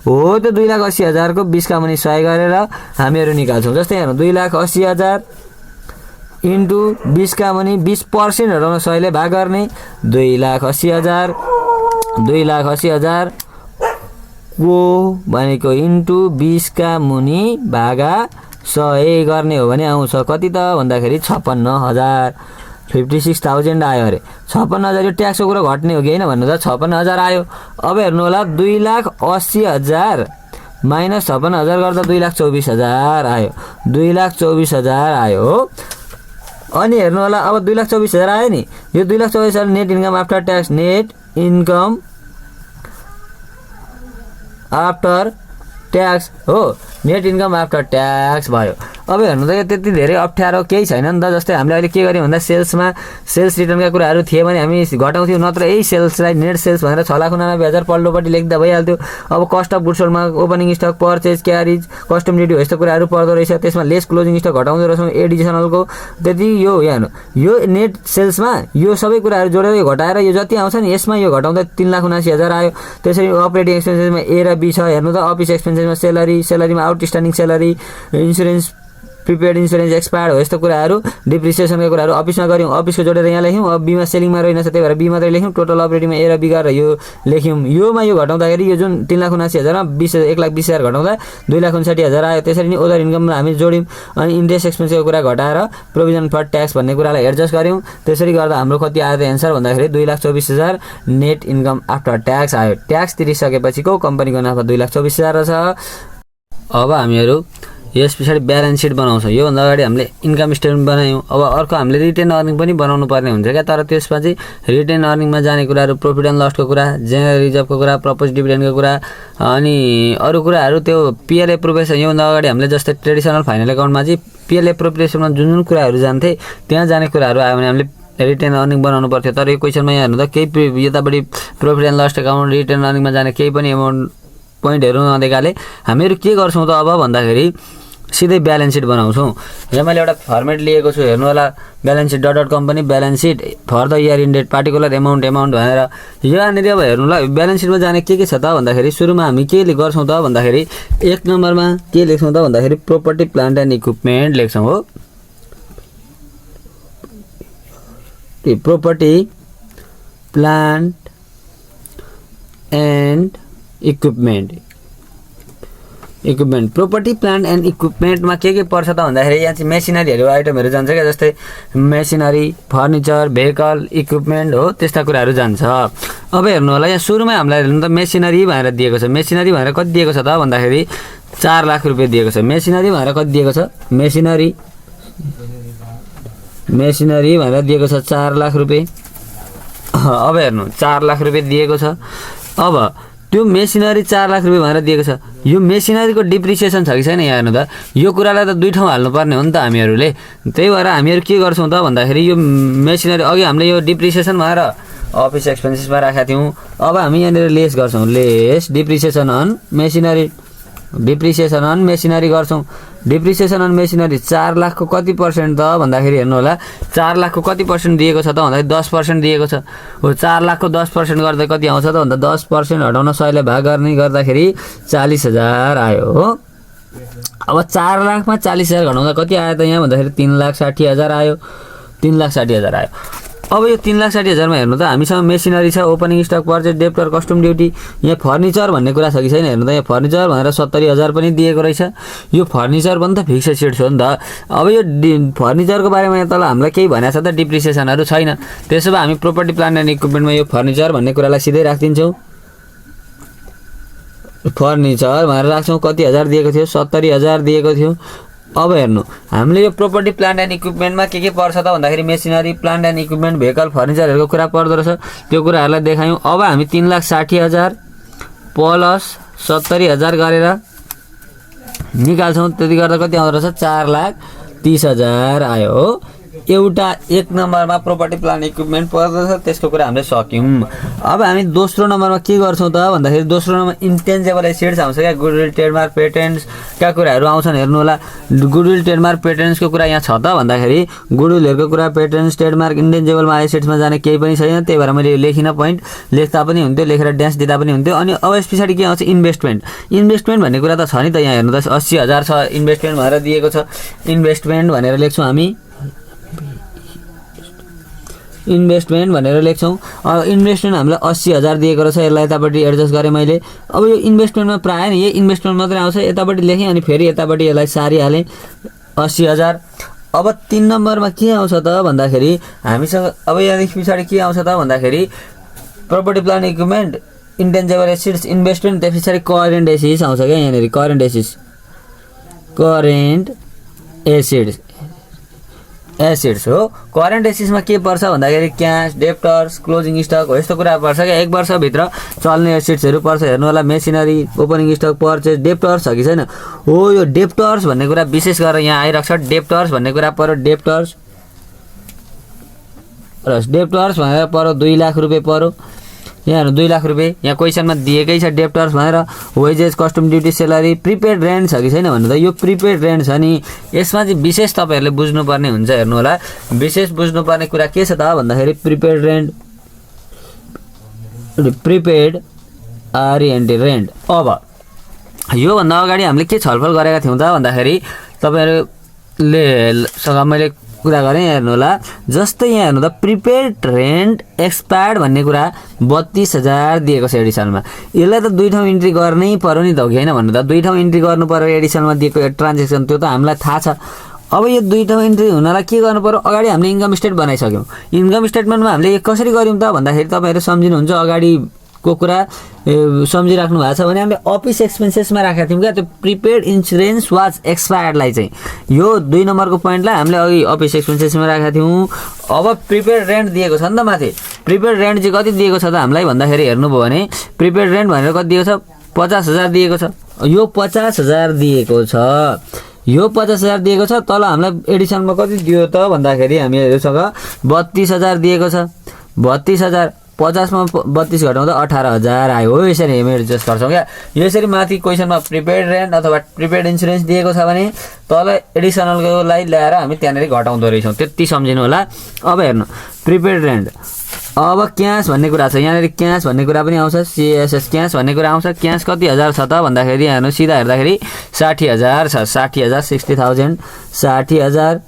हो। त्यो 2,80,000 को 20 का मुनि 100 गरेर हामीहरू निकाल्छौँ। जस्तै हेर्नु 2,80,000 इन्टु 20 का मुनि 20% हटाउन 100 ले भाग गर्ने 2,80,000 को भनेको इन्टु 20 का मुनि भागा 100 गर्ने हो भने आउँछ कति त भन्दाखेरि 56,000 56,000 आयो अरे। 56,000 यो ट्याक्सको कुरा घट्ने हो कि होइन भन्नु त 56,000 आयो। अब हेर्नु होला 2,80,000 माइनस 56,000 गर्दा 2,24,000 आयो, 2,24,000 आयो हो। अनि हेर्नु होला अब 2,24,000 आयो नि, यो 2,24,000 net income after tax, net income after tax हो, नेट इन्कम आफ्टर ट्याक्स भयो। अब हेर्नु त यो त्यति धेरै अप्ठ्यारो केही छैन नि त। जस्तै हामीले अहिले के गर्यौँ भन्दा सेल्स रिटर्नका कुराहरू थिए भने हामी घटाउँथ्यौँ, नत्र यही सेल्सलाई नेट सेल्स भनेर 6,89,000 पल्लोपट्टि लेख्दा भइहाल्थ्यो। अब कस्ट अफ गुड्स सोल्डमा opening stock, purchase, carriage, custom duty हो यस्तो कुराहरू पर्दो रहेछ। त्यसमा लेस क्लोजिङ स्टक घटाउँदो रहेछौँ एडिसनलको त्यति। यो हेर्नु यो नेट सेल्समा यो सबै कुराहरू जोडेर यो घटाएर यो जति आउँछ नि यसमा यो घटाउँदा 3,79,000 आयो। त्यसरी अपरेटिङ एक्सपेन्सेसमा ए र बी छ। हेर्नु त अफिस एक्सपेन्सेसमा सेलरीमा outstanding salary, insurance, prepaid insurance expired हो यस्तो कुराहरू, डिप्रिसिएसनका कुराहरू अफिसमा गऱ्यौँ, अफिसको जोडेर यहाँ लेख्यौँ। अब बीमा सेलिङमा रहेनछ त्यही भएर बी मात्रै लेख्यौँ। टोटल अपरेटिङमा ए र बी गरेर यो लेख्यौँ। योमा यो घटाउँदाखेरि यो जुन 3,79,000 मा 1,20,000 घटाउँदा 2,59,000 आयो। त्यसरी नै अदर इन्कममा हामी जोड्यौँ। अनि इन्ट्रेस्ट एक्सपेन्सको कुरा घटाएर प्रोभिजन फर ट्याक्स भन्ने कुरालाई एडजस्ट गऱ्यौँ। त्यसरी गर्दा हाम्रो कति आयो त एन्सर भन्दाखेरि 2,24,000 नेट इन्कम आफ्टर ट्याक्स आयो। ट्याक्स तिरिसकेपछिको कम्पनीको नाफा 2,24,000 छ। अब हामीहरू यस पछाडि ब्यालेन्स सिट बनाउँछौँ। योभन्दा अगाडि हामीले इन्कम स्टेटमेन्ट बनायौँ। अब अर्को हामीले रिटेन अर्निङ पनि बनाउनु पर्ने हुन्छ क्या। तर त्यसमा चाहिँ रिटेन अर्निङमा जाने कुराहरू प्रफिट एन्ड लसको कुरा, जेनरल रिजर्भको कुरा, प्रपोज डिभिडेन्डको कुरा अनि अरू कुराहरू त्यो पिएल एप्रोप्रिएसन। योभन्दा अगाडि हामीले जस्तै ट्रेडिसनल फाइनल एकाउन्टमा चाहिँ पिएल एप्रोप्रिएसनमा जुन जुन कुराहरू जान्थे त्यहाँ जाने कुराहरू आयो भने हामीले रिटेन अर्निङ बनाउनु पर्थ्यो। तर यो क्वेसनमा यहाँ हेर्नु त केही यतापट्टि profit and loss account retain अर्निङमा जाने केही पनि एमाउन्ट पोइन्टहरू नदेखाले हामीहरू के गर्छौँ त अब भन्दाखेरि सिधै ब्यालेन्स सिट बनाउँछौँ। यहाँ मैले एउटा फर्मेट लिएको छु। हेर्नु होला balance sheet dot company balance sheet for the year in date particular amount भनेर। यहाँनिर अब हेर्नु होला ब्यालेन्स सिटमा जाने के छ त भन्दाखेरि सुरुमा हामी के गर्छौँ त भन्दाखेरि 1 नम्बरमा के लेख्छौँ त भन्दाखेरि प्रोपर्टी प्लान्ट एन्ड इक्विपमेन्ट लेख्छौँ हो। Property plant and equipment property plant and इक्विपमेन्टमा के पर्छ त भन्दाखेरि यहाँ चाहिँ मेसिनरीहरू आइटमहरू जान्छ क्या। जस्तै मेसिनरी, फर्निचर, भेहिकल, इक्विपमेन्ट हो त्यस्ता कुराहरू जान्छ। अब हेर्नु होला यहाँ सुरुमै हामीलाई हेर्नु त मेसिनरी भनेर दिएको छ। मेसिनरी भनेर कति दिएको छ त भन्दाखेरि 4 लाख रुपियाँ दिएको छ। मेसिनरी भनेर कति दिएको छ? मेसिनरी भनेर दिएको छ 4 लाख रुपियाँ। अब हेर्नु 4 लाख रुपियाँ दिएको छ। अब त्यो मेसिनरी 4 लाख रुपियाँ भनेर दिएको छ। यो मेसिनरीको डिप्रिसिएसन छ कि छैन यहाँ हेर्नु त। यो कुरालाई त दुई ठाउँ हाल्नुपर्ने हो नि त हामीहरूले। त्यही भएर हामीहरू के गर्छौँ त भन्दाखेरि यो मेसिनरी अघि हामीले यो डिप्रिसिएसन भनेर अफिस एक्सपेन्सेसमा राखेका थियौँ। अब हामी यहाँनिर लेस गर्छौँ, लेस डिप्रिसिएसन अन मेसिनरी गर्छौँ। डिप्रिसिएसन अन मेसिनरी 4 लाखको कति पर्सेन्ट त भन्दाखेरि हेर्नु होला 4 लाखको कति पर्सेन्ट दिएको छ त भन्दाखेरि 10% दिएको छ हो। 4 लाखको 10% गर्दा कति आउँछ त भन्दा 10% हटाउन 100 ले भाग गर्ने गर्दाखेरि 40,000 आयो हो। अब 4 लाखमा 40,000 घटाउँदा कति आयो त यहाँ भन्दाखेरि 3,60,000 आयो। 3,60,000 आयो। अब यो 3,60,000 मा हेर्नु त हामीसँग मेसिनरी छ, opening stock, purchase, debtor, custom duty, यहाँ फर्निचर भन्ने कुरा छ कि छैन हेर्नु त। यहाँ फर्निचर भनेर 70,000 पनि दिएको रहेछ। यो फर्निचर पनि त फिक्स्ड सिट हो नि त। अब यो फर्निचरको बारेमा यहाँ तल हामीलाई केही भनेको छ त, डिप्रिसिएसनहरू छैन। त्यसो भए हामी प्रोपर्टी प्लान्ट एन्ड इक्विपमेन्टमा यो फर्निचर भन्ने कुरालाई सिधै राखिदिन्छौँ। फर्निचर भनेर राख्छौँ। कति हजार दिएको थियो? 70,000 दिएको थियो। अब हेर्नु हामीले यो प्रोपर्टी प्लान्ट एन्ड इक्विपमेन्टमा के पर्छ त भन्दाखेरि machinery plant and equipment vehicle फर्निचरहरूको कुरा पर्दो रहेछ। त्यो कुराहरूलाई देखायौँ। अब हामी 3,60,000 प्लस 70,000 गरेर निकाल्छौँ। त्यति गर्दा कति आउँदो रहेछ 4,30,000 आयो हो। एउटा एक नम्बरमा प्रोपर्टी प्लान्ट इक्विपमेन्ट पर्दछ, त्यसको कुरा हामीले सक्यौँ। अब हामी दोस्रो नम्बरमा के गर्छौँ त भन्दाखेरि दोस्रो नम्बर इन्टेन्जेबल एसेट्स आउँछ क्या, गुडविल ट्रेडमार्क पेटेन्ट्सका कुराहरू आउँछन्। हेर्नु होला गुडविल ट्रेडमार्क पेटेन्ट्सको कुरा यहाँ छ त भन्दाखेरि गुडविलहरूको कुरा पेटेन्ट्स ट्रेडमार्क इन्टेन्जेबलमा एसेट्समा जाने केही पनि छैन। त्यही भएर मैले लेखिन पोइन्ट लेख्दा पनि हुन्थ्यो, लेखेर ड्यास दिँदा पनि हुन्थ्यो। अनि अब यस पछाडि के आउँछ इन्भेस्टमेन्ट। इन्भेस्टमेन्ट भन्ने कुरा त छ नि त, यहाँ हेर्नु त 80,000 छ इन्भेस्टमेन्ट भनेर दिएको छ। इन्भेस्टमेन्ट भनेर लेख्छौँ हामी, इन्भेस्टमेन्ट भनेर लेख्छौँ। अब इन्भेस्टमेन्ट हामीलाई 80,000 दिएको रहेछ, यसलाई यतापट्टि एडजस्ट गरेँ मैले। अब यो इन्भेस्टमेन्टमा प्रायः नि यही इन्भेस्टमेन्ट मात्रै आउँछ, यतापट्टि लेखेँ अनि फेरि यतापट्टि यसलाई सारिहालेँ 80,000। अब 3 नम्बरमा के आउँछ त भन्दाखेरि हामीसँग अब यहाँदेखि पछाडि के आउँछ त भन्दाखेरि property plant equipment intangible assets investment, त्यस पछाडि करेन्ट एसेट्स आउँछ क्या यहाँनिर। करेन्ट एसेट्स हो। करेन्ट एसेट्समा के पर्छ भन्दाखेरि क्यास, डेप्टर्स, क्लोजिङ स्टक हो यस्तो कुरा पर्छ क्या। 1 वर्षभित्र चल्ने एसेट्सहरू पर्छ। हेर्नु होला machinery, opening stock, purchase, debtors छ कि छैन हो। यो डेप्टर्स भन्ने कुरा विशेष गरेर यहाँ आइरहेको छ। डेप्टर्स भन्ने कुरा पर्यो, डेप्टर्स भनेर पर्यो 2 लाख रुपियाँ पर्यो। यहाँ हेर्नु 2 लाख रुपियाँ यहाँ क्वेसनमा दिएकै छ डेप्टर्स भनेर। Wages, custom duty, salary, prepaid rent छ कि छैन भन्नु त यो प्रिपेड रेन्ट छ नि। यसमा चाहिँ विशेष तपाईँहरूले बुझ्नुपर्ने हुन्छ। हेर्नु होला विशेष बुझ्नुपर्ने कुरा के छ त भन्दाखेरि prepaid rent, prepaid R and D rent. अब योभन्दा अगाडि हामीले के छलफल गरेका थियौँ त भन्दाखेरि तपाईँहरूले सँग मैले कुरा गरेँ। हेर्नु होला जस्तै यहाँ हेर्नु त प्रिपेड रेन्ट एक्सपायर्ड भन्ने कुरा 32,000 दिएको छ एडिसनमा। यसलाई त 2 ठाउँ इन्ट्री गर्नै पर्यो नि त, हो कि होइन भन्नु त। 2 ठाउँ इन्ट्री गर्नु पर्यो एडिसनमा दिएको ट्रान्जेक्सन, त्यो त हामीलाई थाहा छ। अब यो 2 ठाउँ इन्ट्री हुनलाई के गर्नु पर्यो, अगाडि हामीले इन्कम स्टेट बनाइसक्यौँ। इन्कम स्टेटमेन्टमा हामीले कसरी गऱ्यौँ त भन्दाखेरि तपाईँहरू सम्झिनुहुन्छ अगाडिको कुरा सम्झिराख्नु भएको छ भने हामीले अफिस एक्सपेन्सेसमा राखेका थियौँ क्या। त्यो प्रिपेड इन्सुरेन्स वाज एक्सपायर्डलाई चाहिँ यो 2 नम्बरको पोइन्टलाई हामीले अघि अफिस एक्सपेन्सेसमा राखेका थियौँ। अब प्रिपेड रेन्ट दिएको छ नि त माथि। प्रिपेड रेन्ट चाहिँ कति दिएको छ त हामीलाई भन्दाखेरि हेर्नुभयो भने प्रिपेड रेन्ट भनेर कति दिएको छ 50,000 दिएको छ। यो 50,000 दिएको छ, यो 50,000 दिएको छ। तल हामीलाई एडिसनमा कति दियो त भन्दाखेरि हामीहरूसँग 32,000 दिएको छ। 32,000 50 मा 32 घटाउँदा 18,000 आयो हो। यसरी हामी एडजस्ट गर्छौँ क्या। यसरी माथि क्वेसनमा प्रिपेड रेन्ट अथवा प्रिपेड इन्सुरेन्स दिएको छ भने तल एडिसनलकोलाई ल्याएर हामी त्यहाँनिर घटाउँदो रहेछौँ। त्यति सम्झिनु होला। अब हेर्नु प्रिपेड रेन्ट। अब क्यास भन्ने कुरा छ यहाँनिर, क्यास भन्ने कुरा पनि आउँछ। सीएसएस क्यास भन्ने कुरा आउँछ। क्यास कति हजार छ त भन्दाखेरि हेर्नु सिधा हेर्दाखेरि 60,000 छ। 60,000 60,000 60,000।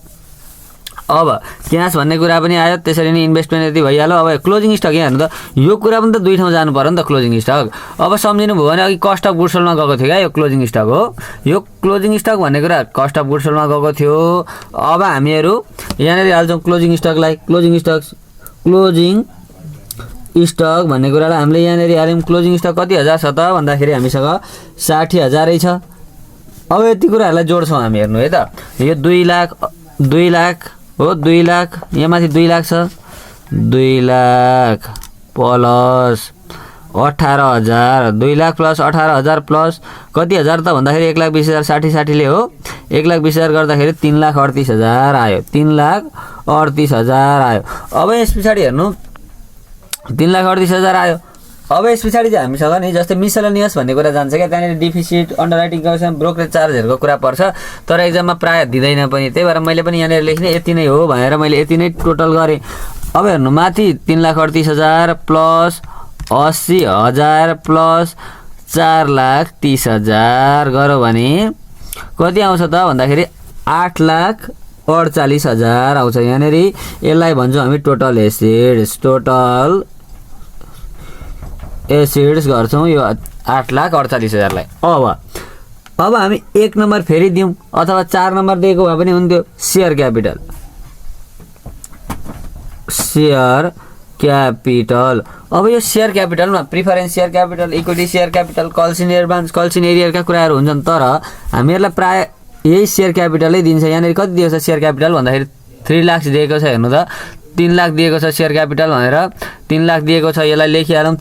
अब क्यास भन्ने कुरा पनि आयो। त्यसरी नै इन्भेस्टमेन्ट यति भइहाल्यो। अब क्लोजिङ स्टक यहाँ हेर्नु त यो कुरा पनि त 2 ठाउँ जानु पर्यो नि त क्लोजिङ स्टक। अब सम्झिनु भयो भने अघि कस्ट अफ गुड्स सोल्डमा गएको थियो क्या यो क्लोजिङ स्टक हो। यो क्लोजिङ स्टक भन्ने कुरा कस्ट अफ गुड्स सोल्डमा गएको थियो। अब हामीहरू यहाँनिर हाल्छौँ क्लोजिङ स्टकलाई। क्लोजिङ स्टक भन्ने कुरालाई हामीले यहाँनिर हाल्यौँ। क्लोजिङ स्टक कति हजार छ त भन्दाखेरि हामीसँग 60,000 छ। अब यति कुराहरूलाई जोड्छौँ हामी। हेर्नु है त यो 2 लाख हो। 2 लाख यहाँ माथि 2 लाख छ। 2 lakh plus 18,000। 2 lakh plus 18,000 plus कति हजार त भन्दाखेरि 1,20,000 60 हो। 1,20,000 गर्दाखेरि 3,38,000 आयो। 3,38,000 आयो। अब यस पछाडि हेर्नु 3,38,000 आयो। अब यस पछाडि चाहिँ हामीसँग नि जस्तै मिसलेनियस भन्ने कुरा जान्छ क्या। त्यहाँनिर डिफिसिट, अन्डरराइटिङ कमिसन, ब्रोकरेज चार्जहरूको कुरा पर्छ। तर एक्जाममा प्रायः दिँदैन पनि। त्यही भएर मैले पनि यहाँनिर लेख्ने यति नै हो भनेर मैले यति नै टोटल गरेँ। अब हेर्नु माथि 3,38,000 प्लस 80,000 प्लस 4,30,000 गऱ्यो भने कति आउँछ त भन्दाखेरि 8,48,000 आउँछ। यहाँनिर यसलाई भन्छौँ हामी टोटल एसिड्स गर्छौँ यो 8,48,000लाई। अब हामी 1 नम्बर फेरि दिउँ अथवा 4 नम्बर दिएको भए पनि हुन्थ्यो। Share capital. अब यो सेयर क्यापिटलमा preference share capital, equity share capital, calls in advance, calls in एरियरका कुराहरू हुन्छन्। तर हामीहरूलाई प्रायः यही सेयर क्यापिटलै दिन्छ। यहाँनिर कति दिएको छ सेयर क्यापिटल भन्दाखेरि 3 लाख दिएको छ। हेर्नु त 3 लाख दिएको छ सेयर क्यापिटल भनेर 3 लाख दिएको छ। यसलाई लेखिहालौँ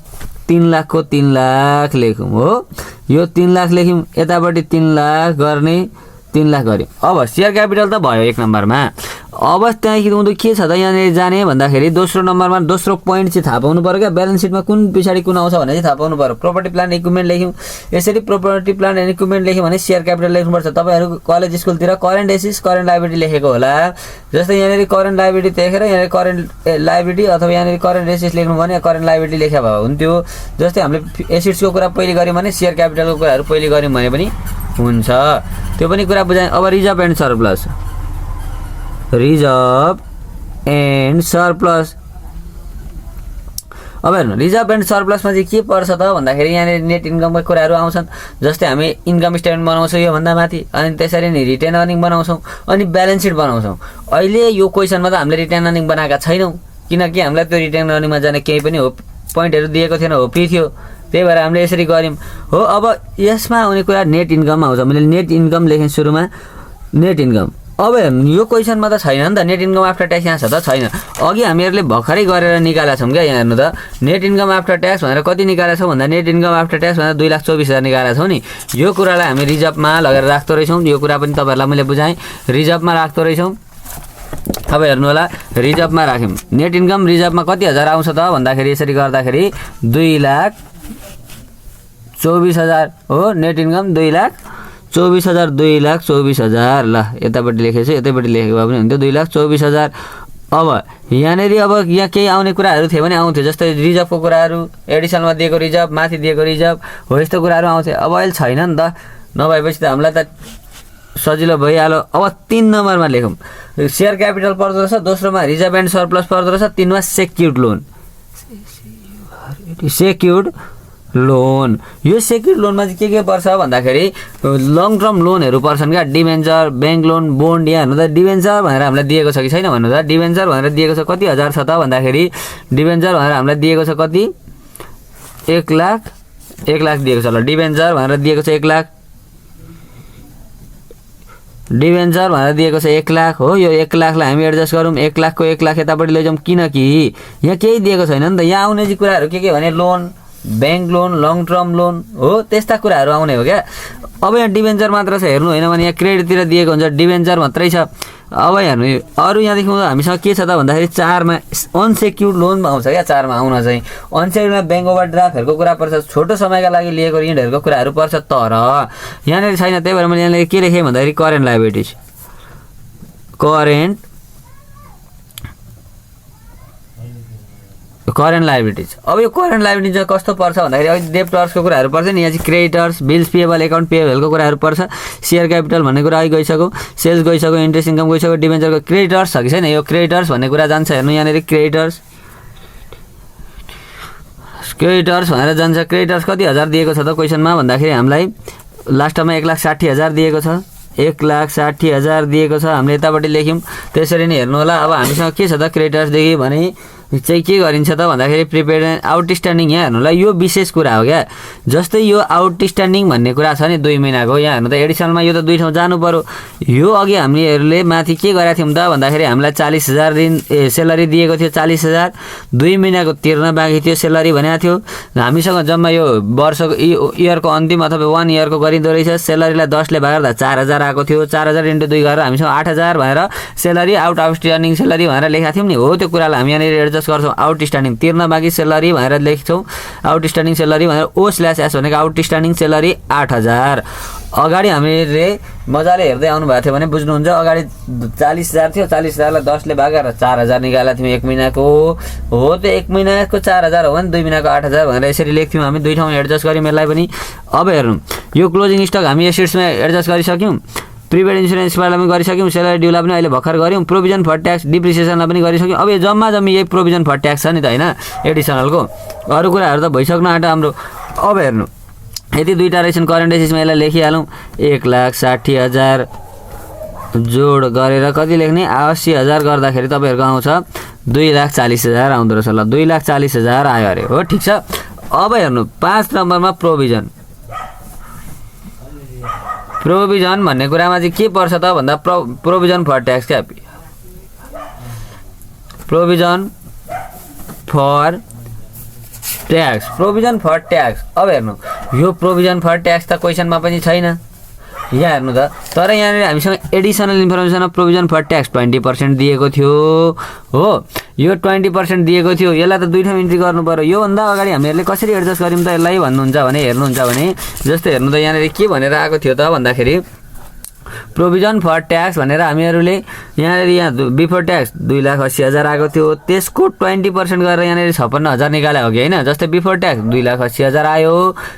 3 लाखको 3 लाख लेखौँ हो। यो 3 लाख लेख्यौँ, यतापट्टि 3 लाख गर्ने 3 लाख गऱ्यौँ। अब सेयर क्यापिटल त भयो 1 नम्बरमा। अब त्यहाँदेखि उँधो के छ त यहाँनिर जाने भन्दाखेरि दोस्रो नम्बरमा दोस्रो पोइन्ट चाहिँ थाहा पाउनु पर्यो क्या। ब्यालेन्स सिटमा कुन पछाडि कुन आउँछ भने चाहिँ थाहा पाउनु पर्यो। प्रोपर्टी प्लान्ट इक्विपमेन्ट लेख्यौँ। यसरी प्रोपर्टी प्लान्ट एन्ड इक्विपमेन्ट लेख्यौँ भने सेयर क्यापिटल लेख्नुपर्छ। तपाईँहरू कलेज स्कुलतिर करेन्ट एसेट्स करेन्ट लायबिलिटी लेखेको होला। जस्तै यहाँनिर करेन्ट लायबिलिटी देखेर यहाँनिर करेन्ट लायबिलिटी अथवा यहाँनिर करेन्ट एसेट्स लेख्नु भने करेन्ट लायबिलिटी लेखे भए हुन्थ्यो। जस्तै हामीले एसेट्सको कुरा पहिले गऱ्यौँ भने सेयर क्यापिटलको कुराहरू पहिले गऱ्यौँ भने पनि हुन्छ। त्यो पनि कुरा बुझाएँ। अब reserve and surplus, reserve and surplus. अब हेर्नु रिजर्भ एन्ड सरप्लसमा चाहिँ के पर्छ त भन्दाखेरि यहाँनिर नेट इन्कमका कुराहरू आउँछन्। जस्तै हामी इन्कम स्टेटमेन्ट बनाउँछौँ योभन्दा माथि, अनि त्यसरी नै रिटेन अर्निङ बनाउँछौँ, अनि ब्यालेन्स सिट बनाउँछौँ। अहिले यो क्वेसनमा त हामीले रिटेन अर्निङ बनाएका छैनौँ, किनकि हामीलाई त्यो रिटेन अर्निङमा जाने केही पनि हो पोइन्टहरू दिएको थिएन, हो फ्री थियो। त्यही भएर हामीले यसरी गऱ्यौँ हो। अब यसमा आउने कुरा नेट इन्कम आउँछ। मैले नेट इन्कम लेखेँ सुरुमा, नेट इन्कम। अब हेर्नु यो क्वेसनमा त छैन नि त, नेट इन्कम आफ्टर ट्याक्स यहाँ छ त छैन। अघि हामीहरूले भर्खरै गरेर निकालेका छौँ क्या। यहाँ हेर्नु त नेट इन्कम आफ्टर ट्याक्स भनेर कति निकालेका छौँ भन्दा नेट इन्कम आफ्टर ट्याक्स भनेर 2,24,000 निकालेका छौँ नि। यो कुरालाई हामी रिजर्भमा लगेर राख्दो रहेछौँ। यो कुरा पनि तपाईँहरूलाई मैले बुझाएँ, रिजर्भमा राख्दो रहेछौँ। अब हेर्नु होला रिजर्भमा राख्यौँ। नेट इन्कम रिजर्भमा कति हजार आउँछ त भन्दाखेरि यसरी गर्दाखेरि 2,24,000 हो। नेट इन्कम 2,24,000 2,24,000 ल यतापट्टि लेखेको छु, यतैपट्टि लेखेको भए पनि हुन्थ्यो 2,24,000। अब यहाँनिर अब यहाँ केही आउने कुराहरू थियो भने आउँथ्यो। जस्तै रिजर्भको कुराहरू, एडिसनलमा दिएको रिजर्भ, माथि दिएको रिजर्भ हो, यस्तो कुराहरू आउँथ्यो। अब अहिले छैन नि त, नभएपछि त हामीलाई त सजिलो भइहाल्यो। अब 3 नम्बरमा लेखौँ सेयर क्यापिटल पर्दो रहेछ, दोस्रोमा रिजर्भ एन्ड सरप्लस पर्दो रहेछ, 3मा सेक्युर्ड लोन। सेक्युर्ड लोन, यो सेक्युर्ड लोनमा चाहिँ के पर्छ भन्दाखेरि लङ टर्म लोनहरू पर्छन् क्या। Debenture, bank loan, bond. यहाँ हेर्नु त डिभेन्चर भनेर हामीलाई दिएको छ कि छैन भन्नु त। डिभेन्चर भनेर दिएको छ कति हजार छ त भन्दाखेरि डिभेन्चर भनेर हामीलाई दिएको छ कति 1 लाख दिएको छ। ल डिभेन्चर भनेर दिएको छ 1 लाख, डिभेन्चर भनेर दिएको छ 1 लाख हो। यो 1 लाखलाई हामी एडजस्ट गरौँ, 1 लाखको 1 लाख यतापट्टि लैजाउँ, किनकि यहाँ केही दिएको छैन नि त। यहाँ आउने चाहिँ कुराहरू के भने loan, bank loan, long term loan हो, त्यस्ता कुराहरू आउने हो क्या। अब यहाँ डिभेन्चर मात्र छ हेर्नु होइन भने यहाँ क्रेडिटतिर दिएको हुन्छ, डिभेन्चर मात्रै छ। अब हेर्नु अरू यहाँदेखि हामीसँग के छ त भन्दाखेरि 4मा अनसेक्युर्ड लोनमा आउँछ क्या। 4मा आउन चाहिँ अनसेक्युर्डमा ब्याङ्क ओभरड्राफ्टहरूको कुरा पर्छ, छोटो समयका लागि लिएको ऋणहरूको कुराहरू पर्छ, तर यहाँनिर छैन। त्यही भएर मैले यहाँनिर के लेखेँ भन्दाखेरि करेन्ट लायबिलिटिज, करेन्ट लायबिलिटिज। अब यो करेन्ट लायबिलिटिज चाहिँ कस्तो पर्छ भन्दाखेरि अब डेप्टर्सको कुराहरू पर्छ नि। यहाँ चाहिँ क्रेडिटर्स, बिल्स पेएबल, एकाउन्ट पेएबलको कुराहरू पर्छ। सेयर क्यापिटल भन्ने कुरा अहिले गइसक्यो, सेल्स गइसक्यो, इन्ट्रेस्ट इन्कम गइसक्यो, डिभेन्चरको क्रेडिटर्स छ कि छैन, यो क्रेडिटर्स भन्ने कुरा जान्छ। हेर्नु यहाँनिर क्रेडिटर्स भनेर जान्छ। क्रेडिटर्स कति हजार दिएको छ त क्वेसनमा भन्दाखेरि हामीलाई लास्टमा 1,60,000 दिएको छ, 1,60,000 दिएको छ। हामीले यतापट्टि लेख्यौँ। त्यसरी नै हेर्नु होला। अब हामीसँग के छ त क्रेडिटर्सदेखि भने चाहिँ के गरिन्छ त भन्दाखेरि प्रिपेड एन्ड आउटस्ट्यान्डिङ। यहाँ हेर्नुलाई यो विशेष कुरा हो क्या। जस्तै यो आउटस्ट्यान्डिङ भन्ने कुरा छ नि 2 महिनाको, यहाँ हेर्नु त एडिसनलमा यो त 2 ठाउँ जानु पर्यो। यो अघि हामीहरूले माथि के गरेका थियौँ त भन्दाखेरि हामीलाई 40,000 सेलरी दिएको थियो, 40,000 2 महिनाको तिर्न बाँकी थियो सेलरी भनेको थियो। हामीसँग जम्मा यो वर्षको इयरको अन्तिम अथवा 1 इयरको गरिँदो रहेछ। सेलरीलाई 10 ले भाग्दा 4,000 आएको थियो। 4,000 × 2 गरेर हामीसँग 8,000 भएर सेलरी आउटस्ट्यान्डिङ सेलरी भनेर लेखेका थियौँ नि हो। त्यो कुरालाई हामी यहाँनिर एडजस्ट गर्छौँ। आउटस्ट्यान्डिङ तिर्न बाँकी सेलरी भनेर लेख्छौँ। आउटस्ट्यान्डिङ सेलरी भनेर O/S भनेको आउटस्ट्यान्डिङ सेलरी 8,000। अगाडि हामीले मजाले हेर्दै आउनु भएको थियो भने बुझ्नुहुन्छ। अगाडि 40,000 थियो, 40,000लाई 10 ले भागेर 4,000 निकालेको थियौँ 1 महिनाको हो। त्यो 1 महिनाको 4,000 हो भने 2 महिनाको 8,000 भनेर यसरी लेख्थ्यौँ हामी। 2 ठाउँ एडजस्ट गऱ्यौँ यसलाई पनि। अब हेर्नु यो क्लोजिङ स्टक हामी एसेट्समा एडजस्ट गरिसक्यौँ, प्रिपेड इन्सुरेन्सवाला पनि गरिसक्यौँ, सेलरी ड्युलाई पनि अहिले भर्खर गऱ्यौँ, प्रोभिजन फर ट्याक्स डिप्रिसिएसनलाई पनि गरिसक्यौँ। अब यो जम्मा यही प्रोभिजन फर ट्याक्स छ नि त होइन एडिसनलको। अरू कुराहरू त भइसक्नु आँट्यो हाम्रो। अब हेर्नु यति 2टा रहेछन् करेन्ट एसेट्समा, यसलाई लेखिहालौँ। 1,60,000 जोड गरेर कति लेख्ने 80,000 गर्दाखेरि तपाईँहरूको आउँछ 2,40,000 आउँदो रहेछ। ल 2,40,000 आयो अरे हो, ठिक छ। अब हेर्नु 5 नम्बरमा प्रोभिजन। प्रोभिजन भन्ने कुरामा चाहिँ के पर्छ त भन्दा प्रोभिजन फर ट्याक्स क्या provision for tax provision for tax. अब हेर्नु यो प्रोभिजन फर ट्याक्स त क्वेसनमा पनि छैन यहाँ हेर्नु त, तर यहाँनिर हामीसँग additional information of provision for tax 20% दिएको थियो हो। यो 20% दिएको थियो, यसलाई त दुई ठाउँ इन्ट्री गर्नु पर्यो। योभन्दा अगाडि हामीहरूले कसरी एडजस्ट गऱ्यौँ त यसलाई भन्नुहुन्छ भने हेर्नुहुन्छ भने जस्तो हेर्नु त यहाँनिर के भनेर आएको थियो त भन्दाखेरि प्रोभिजन फर ट्याक्स भनेर हामीहरूले यहाँनिर यहाँ बिफोर ट्याक्स 2,80,000 आएको थियो, त्यसको 20% गरेर यहाँनिर 56,000 निकाले हो कि होइन। जस्तै बिफोर ट्याक्स 2,80,000 आयो,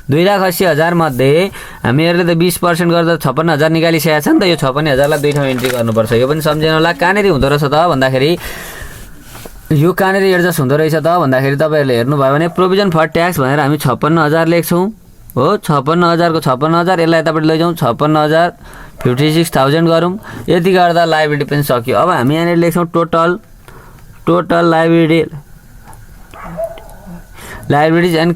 2,80,000 मध्ये हामीहरूले त 20% गर्दा 56,000 निकालिसकेको छ नि त। यो 56,000लाई दुई ठाउँ इन्ट्री गर्नुपर्छ। यो पनि सम्झिनु होला कहाँनिर हुँदो रहेछ त भन्दाखेरि यो कहाँनिर एडजस्ट हुँदो रहेछ त भन्दाखेरि तपाईँहरूले हेर्नुभयो भने प्रोभिजन फर ट्याक्स भनेर हामी 56,000 लेख्छौँ हो। 56,000 को 56,000 यसलाई यतापट्टि लैजाउँ 56,000 56,000 गरौँ। यति गर्दा लाइबिलिटी पनि सक्यो। अब हामी यहाँनिर लेख्छौँ टोटल लाइबिलिटिज एन्ड